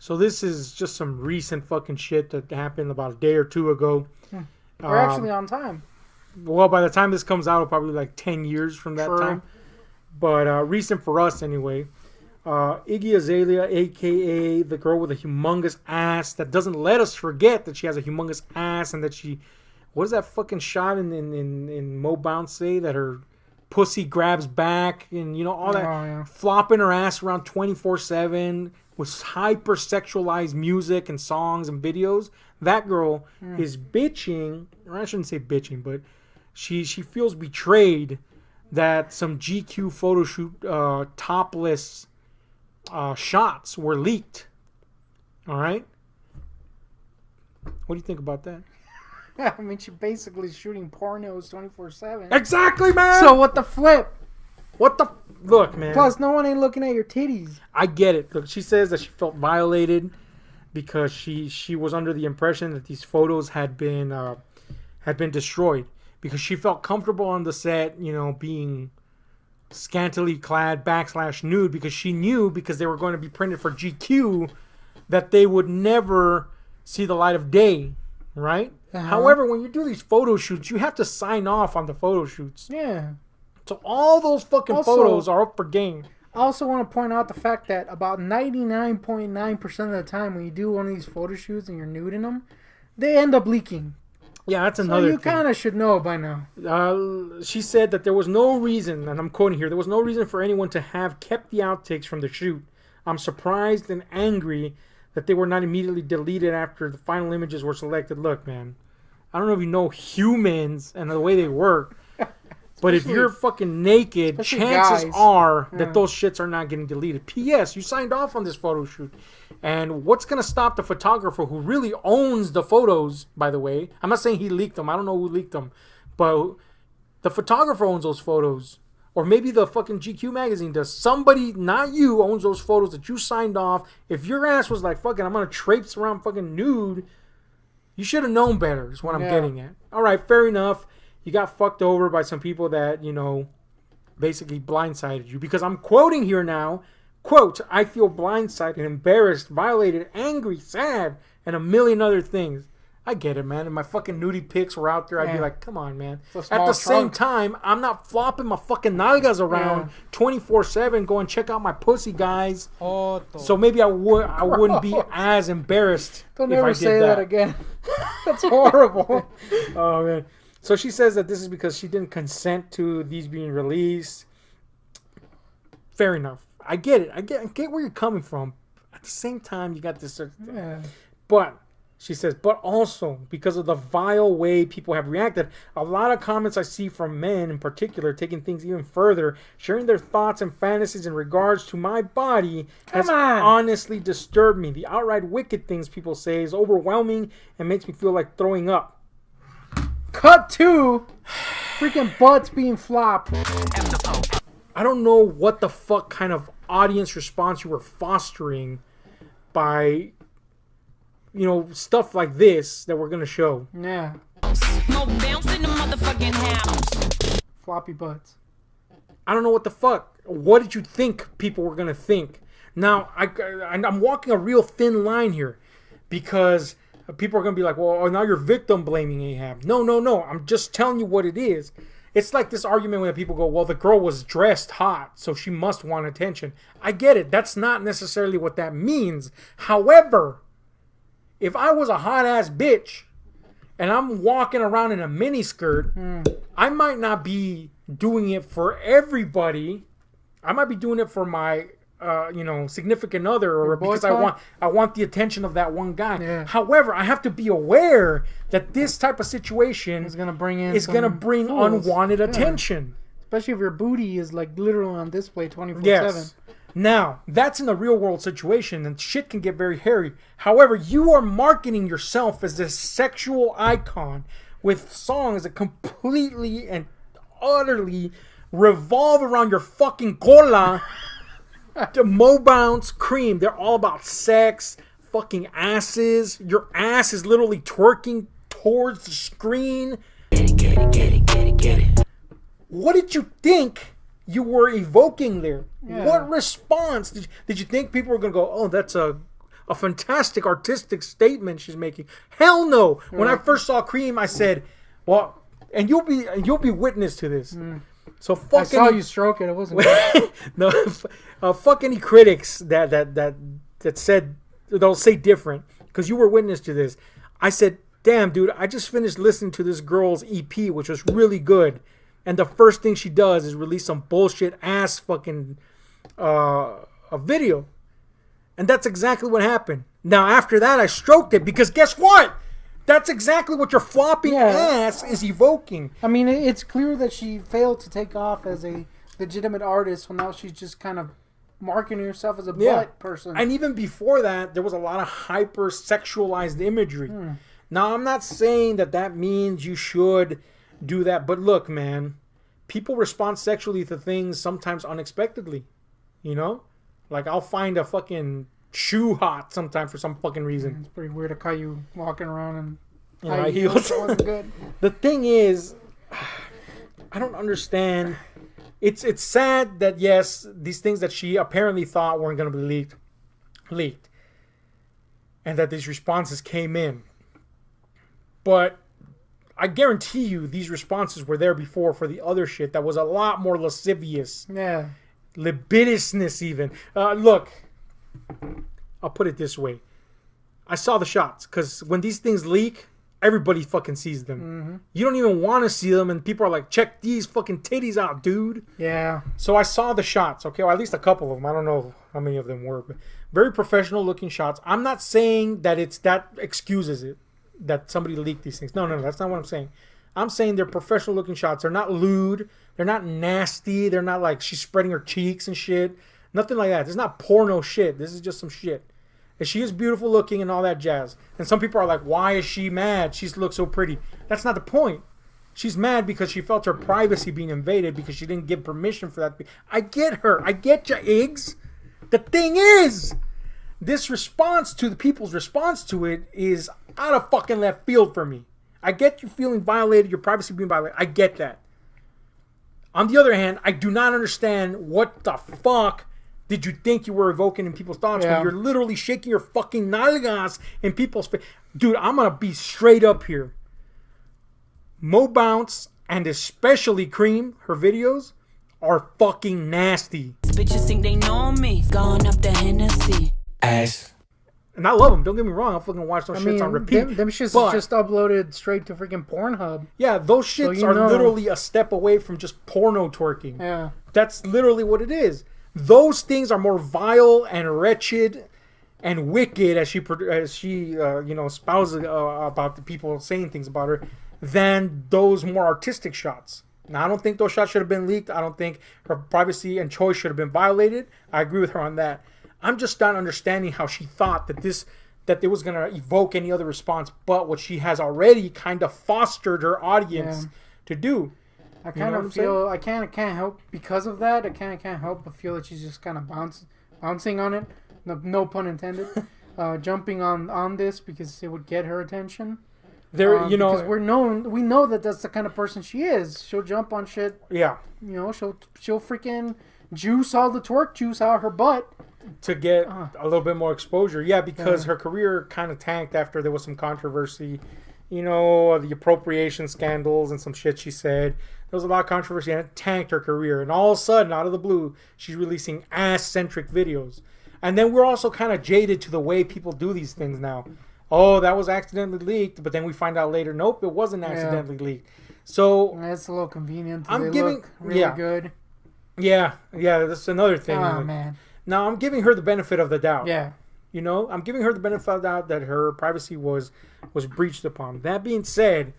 So this is just some recent fucking shit that happened about a day or two ago. We're actually on time. Well, by the time this comes out, it'll probably be like 10 years from that time. But recent for us anyway. Iggy Azalea, a.k.a. the girl with a humongous ass that doesn't let us forget that she has a humongous ass and that she... What does that fucking shot in Mo Bounce say? That her pussy grabs back and, you know, all that flopping her ass around 24/7 with hyper-sexualized music and songs and videos. That girl is bitching, or I shouldn't say bitching, but she feels betrayed that some GQ photo shoot topless shots were leaked. All right? What do you think about that? I mean, she basically is shooting pornos 24/7. Exactly, man! So what the flip? What the... Look, man. Plus, no one ain't looking at your titties. I get it. Look, she says that she felt violated because she was under the impression that these photos had been destroyed because she felt comfortable on the set, you know, being scantily clad / nude because she knew because they were going to be printed for GQ that they would never see the light of day, right? However, when you do these photo shoots, you have to sign off on the photo shoots. Yeah. So all those fucking photos are up for game. I also want to point out the fact that about 99.9% of the time when you do one of these photo shoots and you're nude in them, they end up leaking. Yeah, that's another thing. So you kind of should know by now. She said that there was no reason, and I'm quoting here, there was no reason for anyone to have kept the outtakes from the shoot. I'm surprised and angry that they were not immediately deleted after the final images were selected. Look, man, I don't know if you know humans and the way they work, but if you're fucking naked, chances are that those shits are not getting deleted. P.S. You signed off on this photo shoot. And what's going to stop the photographer who really owns the photos, by the way? I'm not saying he leaked them. I don't know who leaked them. But the photographer owns those photos. Or maybe the fucking GQ magazine does. Somebody, not you, owns those photos that you signed off. If your ass was like, fucking, I'm going to traipse around fucking nude, you should have known better is what I'm getting at. All right, fair enough. You got fucked over by some people that, you know, basically blindsided you. Because I'm quoting here now, quote, I feel blindsided, embarrassed, violated, angry, sad, and a million other things. I get it, man. If my fucking nudie pics were out there, I'd be like, come on, man. At the same time, I'm not flopping my fucking nalgas around 24/7 going check out my pussy, guys. So maybe I wouldn't be as embarrassed. Don't ever say that again. That's horrible. Oh, man. So she says that this is because she didn't consent to these being released. Fair enough. I get it. I get where you're coming from. At the same time, you got this. But she says, but also because of the vile way people have reacted, a lot of comments I see from men in particular taking things even further, sharing their thoughts and fantasies in regards to my body has honestly disturbed me. The outright wicked things people say is overwhelming and makes me feel like throwing up. Cut to freaking butts being flopped. I don't know what the fuck kind of audience response you were fostering by, you know, stuff like this that we're going to show. Yeah. No bounce in the motherfucking house. Floppy butts. I don't know what the fuck. What did you think people were going to think? Now, I'm walking a real thin line here because people are going to be like, well, now you're victim blaming Ahab. No. I'm just telling you what it is. It's like this argument when people go, well, the girl was dressed hot, so she must want attention. I get it. That's not necessarily what that means. However, if I was a hot-ass bitch and I'm walking around in a miniskirt, I might not be doing it for everybody. I might be doing it for my significant other, or because I want the attention of that one guy. Yeah. However, I have to be aware that this type of situation is gonna bring unwanted attention, especially if your booty is like literally on display 24/7. Yes. Now, that's in a real world situation and shit can get very hairy. However, you are marketing yourself as this sexual icon with songs that completely and utterly revolve around your fucking cola. The Mo Bounce, Cream, they're all about sex, fucking asses. Your ass is literally twerking towards the screen. Get it. What did you think you were evoking there? Yeah. What response? Did you think people were going to go, oh, that's a a fantastic artistic statement she's making. Hell no. When I first saw Cream, I said, well, and you'll be witness to this. So fuck I saw you stroke it. It wasn't. No, fuck any critics that said they'll say different, because you were witness to this. I said, damn, dude, I just finished listening to this girl's EP, which was really good, and the first thing she does is release some bullshit ass fucking a video, and that's exactly what happened. Now after that, I stroked it, because guess what? That's exactly what your flopping ass is evoking. I mean, it's clear that she failed to take off as a legitimate artist, so now she's just kind of marketing herself as a butt person. And even before that, there was a lot of hyper-sexualized imagery. Now, I'm not saying that means you should do that, but look, man, people respond sexually to things sometimes unexpectedly, you know? Like, I'll find a fucking shoe hot sometime for some fucking reason. It's pretty weird to call you walking around in high heels. Wasn't good. The thing is, I don't understand. It's sad that, yes, these things that she apparently thought weren't going to be leaked, and that these responses came in. But I guarantee you these responses were there before for the other shit that was a lot more lascivious. Yeah. Libidinousness even. Look, I'll put it this way. I saw the shots, because when these things leak, everybody fucking sees them. You don't even want to see them, and people are like, check these fucking titties out, dude. Yeah. So I saw the shots, okay? Well, at least a couple of them. I don't know how many of them were, but very professional looking shots. I'm not saying that that excuses it, that somebody leaked these things. No, that's not what I'm saying. I'm saying they're professional looking shots. They're not lewd. They're not nasty. They're not like she's spreading her cheeks and shit. Nothing like that. This is not porno shit. This is just some shit. And she is beautiful looking and all that jazz. And some people are like, why is she mad? She looks so pretty. That's not the point. She's mad because she felt her privacy being invaded because she didn't give permission for that. I get her. I get you, Iggs. The thing is, this response to the people's response to it is out of fucking left field for me. I get you feeling violated, your privacy being violated. I get that. On the other hand, I do not understand what the fuck did you think you were evoking in people's thoughts when you're literally shaking your fucking nalgas in people's face. Dude, I'm going to be straight up here. Mo Bounce, and especially Cream, her videos, are fucking nasty. Bitches think they know me. Gone up the Hennessy. Ass. And I love them. Don't get me wrong. I'll fucking watch those shits on repeat. Them shits is just uploaded straight to freaking Pornhub. Yeah, those shits are literally a step away from just porno twerking. Yeah. That's literally what it is. Those things are more vile and wretched and wicked, as she spouses about the people saying things about her, than those more artistic shots. Now, I don't think those shots should have been leaked. I don't think her privacy and choice should have been violated. I agree with her on that. I'm just not understanding how she thought that it was going to evoke any other response but what she has already kind of fostered her audience to do. I kind of feel I can't help because of that. I can't help but feel that she's just kind of bouncing on it. No pun intended. Jumping on this because it would get her attention. Because we know that that's the kind of person she is. She'll jump on shit. Yeah. She'll freaking juice all the twerk juice out of her butt to get a little bit more exposure. Yeah, because her career kind of tanked after there was some controversy. The appropriation scandals and some shit she said. There was a lot of controversy and it tanked her career. And all of a sudden, out of the blue, she's releasing ass-centric videos. And then we're also kind of jaded to the way people do these things now. Oh, that was accidentally leaked, but then we find out later, nope, it wasn't accidentally leaked. So that's a little convenient. I'm giving look really good. Yeah, that's another thing. Oh man. Now I'm giving her the benefit of the doubt. Yeah. I'm giving her the benefit of the doubt that her privacy was breached upon. That being said,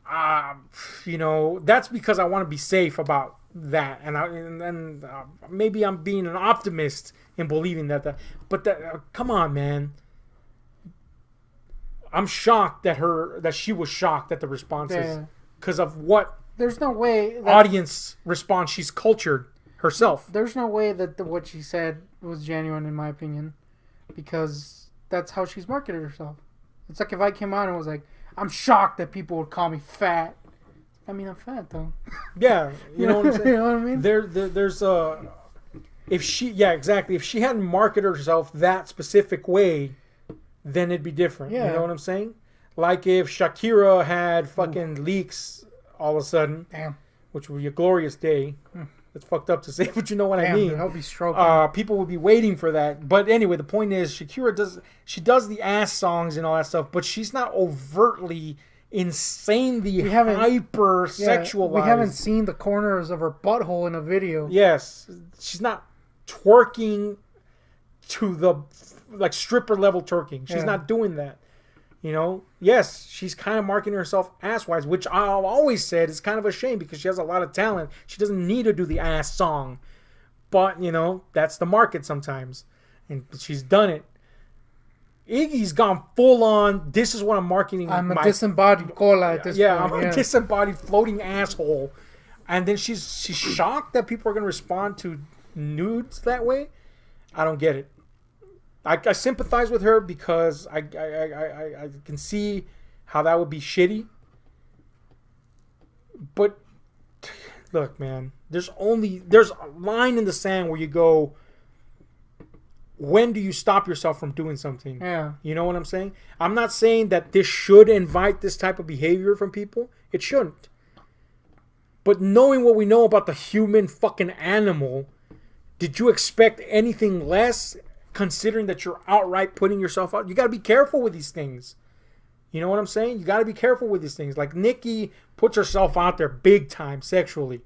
that's because I want to be safe about that, and maybe I'm being an optimist in believing that. But come on, man. I'm shocked that she was shocked at the responses because of what. There's no way audience response. She's cultured herself. There's no way that what she said was genuine, in my opinion, because that's how she's marketed herself. It's like if I came out and was like, "I'm shocked that people would call me fat." I mean, I'm fat though. Yeah, you know what I'm saying. You know what I mean? There's if she, yeah, exactly. If she hadn't marketed herself that specific way, then it'd be different. Yeah. You know what I'm saying? Like if Shakira had fucking leaks all of a sudden, Damn. which would be a glorious day. It's fucked up to say, but you know what I mean. Dude, I'll be stroking. People would be waiting for that. But anyway, the point is, Shakira does the ass songs and all that stuff, but she's not overtly, insanely hyper sexualized. We haven't seen the corners of her butthole in a video. Yes, she's not twerking to the like stripper level twerking. She's not doing that. You know, yes, she's kind of marketing herself ass-wise, which I've always said is kind of a shame because she has a lot of talent. She doesn't need to do the ass song. But, you know, that's the market sometimes. And she's done it. Iggy's gone full on, this is what I'm marketing. I'm a disembodied cola at this point. I'm a disembodied floating asshole. And then she's shocked that people are going to respond to nudes that way. I don't get it. I sympathize with her because I can see how that would be shitty. But look, man, there's a line in the sand where you go, when do you stop yourself from doing something? Yeah. You know what I'm saying? I'm not saying that this should invite this type of behavior from people. It shouldn't. But knowing what we know about the human fucking animal, did you expect anything less? Considering that you're outright putting yourself out, you got to be careful with these things. You know what I'm saying? You got to be careful with these things. Like Nicki puts herself out there big time sexually.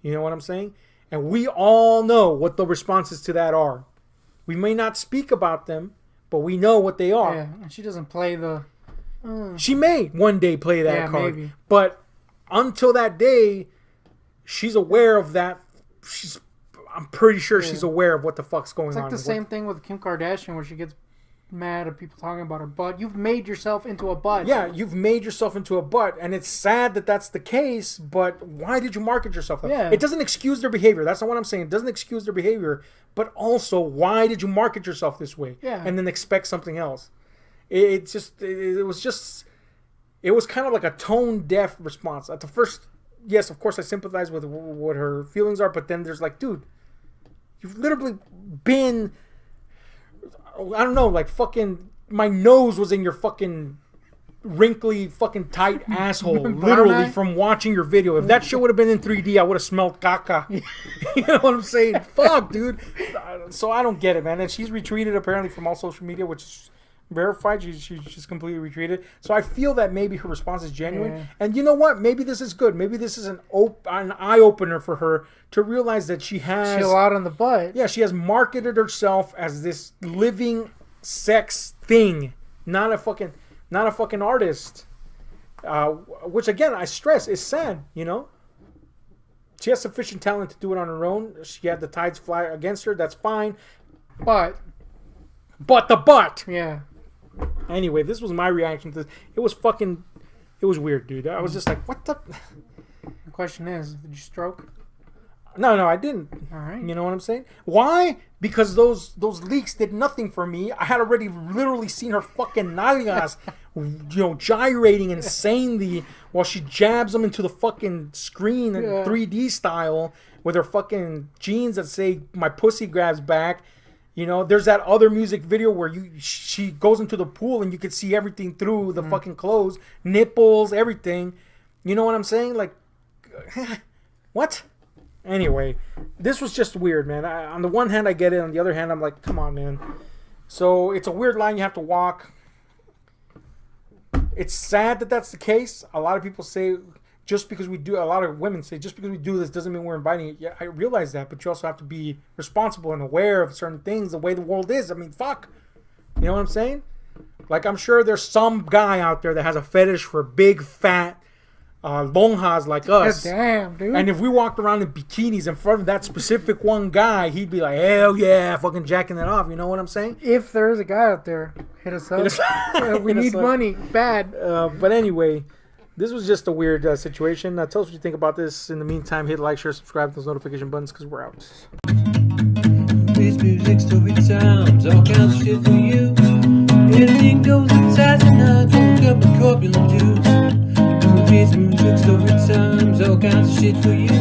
You know what I'm saying? And we all know what the responses to that are. We may not speak about them, but we know what they are. Yeah, and she doesn't play the... She may one day play that card. Maybe. But until that day, she's aware of that. I'm pretty sure she's aware of what the fuck's going on. It's like the same thing with Kim Kardashian where she gets mad at people talking about her butt. You've made yourself into a butt. Yeah, you've made yourself into a butt, and it's sad that that's the case, but why did you market yourself like that? It doesn't excuse their behavior. That's not what I'm saying. It doesn't excuse their behavior, but also, why did you market yourself this way? Yeah. And then expect something else? It was kind of like a tone-deaf response. At the first, yes, of course, I sympathize with what her feelings are, but then there's like, dude, you've literally been, I don't know, like fucking, my nose was in your fucking wrinkly fucking tight asshole, literally, from watching your video. If that shit would have been in 3D, I would have smelled caca. You know what I'm saying? Fuck, dude. So I don't get it, man. And she's retweeted apparently from all social media, which is verified. She's completely retweeted. So I feel that maybe her response is genuine. Yeah. And you know what? Maybe this is good. Maybe this is an eye opener for her to realize that she has chill out on the butt. Yeah, she has marketed herself as this living sex thing, not a fucking artist. Which again, I stress, is sad. You know, she has sufficient talent to do it on her own. She had the tides fly against her. That's fine. But the butt. Yeah. Anyway, this was my reaction to this. It was weird, dude. I was just like, what the? The question is, did you stroke? No, I didn't. All right. You know what I'm saying? Why? Because those leaks did nothing for me. I had already literally seen her fucking nalgas, gyrating insanely while she jabs them into the fucking screen in 3D style with her fucking jeans that say "My pussy grabs back." You know, there's that other music video where she goes into the pool and you can see everything through the fucking clothes, nipples, everything. You know what I'm saying? Like, what? Anyway, this was just weird, man. On the one hand, I get it. On the other hand, I'm like, come on, man. So it's a weird line you have to walk. It's sad that that's the case. A lot of people say, just because we do, a lot of women say, just because we do this doesn't mean we're inviting it. Yeah, I realize that, but you also have to be responsible and aware of certain things, the way the world is. I mean, fuck. You know what I'm saying? Like, I'm sure there's some guy out there that has a fetish for big, fat, lonjas like us. Damn, dude. And if we walked around in bikinis in front of that specific one guy, he'd be like, hell yeah, fucking jacking that off. You know what I'm saying? If there is a guy out there, hit us up. We need money. Bad. But anyway, this was just a weird situation. Tell us what you think about this. In the meantime, hit like, share, subscribe, those notification buttons, because we're out. This music, story times, all kinds of shit for you. Anything goes inside tonight, don't look up a corpulent dudes. This music, story times, all kinds of shit for you.